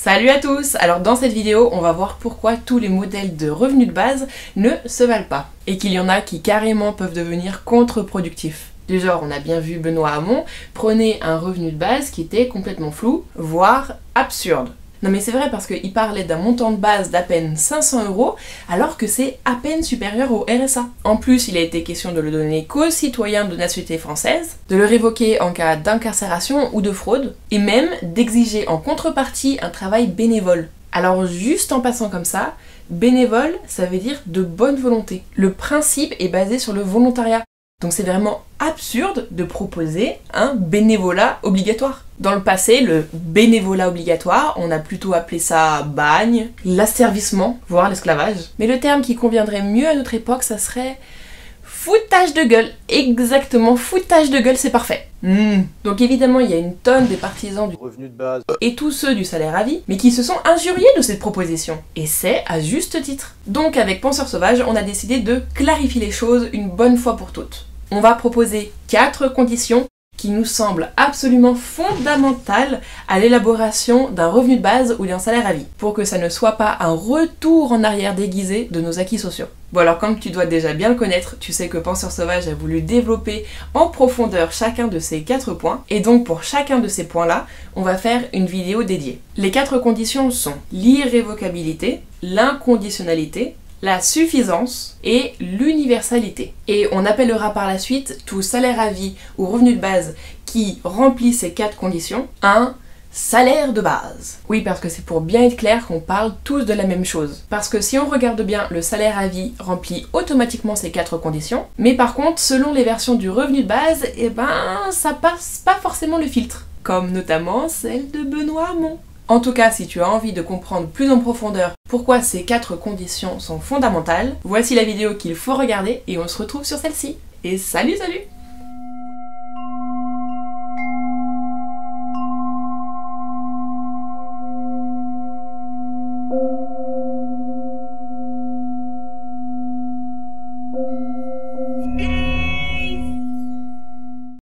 Salut à tous! Alors dans cette vidéo, on va voir pourquoi tous les modèles de revenus de base ne se valent pas. Et qu'il y en a qui carrément peuvent devenir contre-productifs. Du genre, on a bien vu Benoît Hamon prôner un revenu de base qui était complètement flou, voire absurde. Non mais c'est vrai parce qu'il parlait d'un montant de base d'à peine 500 € alors que c'est à peine supérieur au RSA. En plus, il a été question de le donner qu'aux citoyens de nationalité française, de le révoquer en cas d'incarcération ou de fraude, et même d'exiger en contrepartie un travail bénévole. Alors juste en passant comme ça, bénévole, ça veut dire de bonne volonté. Le principe est basé sur le volontariat. Donc c'est vraiment absurde de proposer un bénévolat obligatoire. Dans le passé, le bénévolat obligatoire, on a plutôt appelé ça bagne, l'asservissement, voire l'esclavage. Mais le terme qui conviendrait mieux à notre époque, ça serait foutage de gueule. Exactement, foutage de gueule, c'est parfait. Donc évidemment, il y a une tonne des partisans du revenu de base et tous ceux du salaire à vie, mais qui se sont injuriés de cette proposition. Et c'est à juste titre. Donc avec Penseurs Sauvages, on a décidé de clarifier les choses une bonne fois pour toutes. On va proposer 4 conditions qui nous semblent absolument fondamentales à l'élaboration d'un revenu de base ou d'un salaire à vie, pour que ça ne soit pas un retour en arrière déguisé de nos acquis sociaux. Bon alors comme tu dois déjà bien le connaître, tu sais que Penseurs Sauvages a voulu développer en profondeur chacun de ces 4 points, et donc pour chacun de ces points-là, on va faire une vidéo dédiée. Les 4 conditions sont l'irrévocabilité, l'inconditionnalité, la suffisance et l'universalité. Et on appellera par la suite tout salaire à vie ou revenu de base qui remplit ces 4 conditions un salaire de base. Oui, parce que c'est pour bien être clair qu'on parle tous de la même chose. Parce que si on regarde bien, le salaire à vie remplit automatiquement ces 4 conditions, mais par contre, selon les versions du revenu de base, ça passe pas forcément le filtre. Comme notamment celle de Benoît Hamon. En tout cas, si tu as envie de comprendre plus en profondeur pourquoi ces 4 conditions sont fondamentales, voici la vidéo qu'il faut regarder et on se retrouve sur celle-ci. Et salut!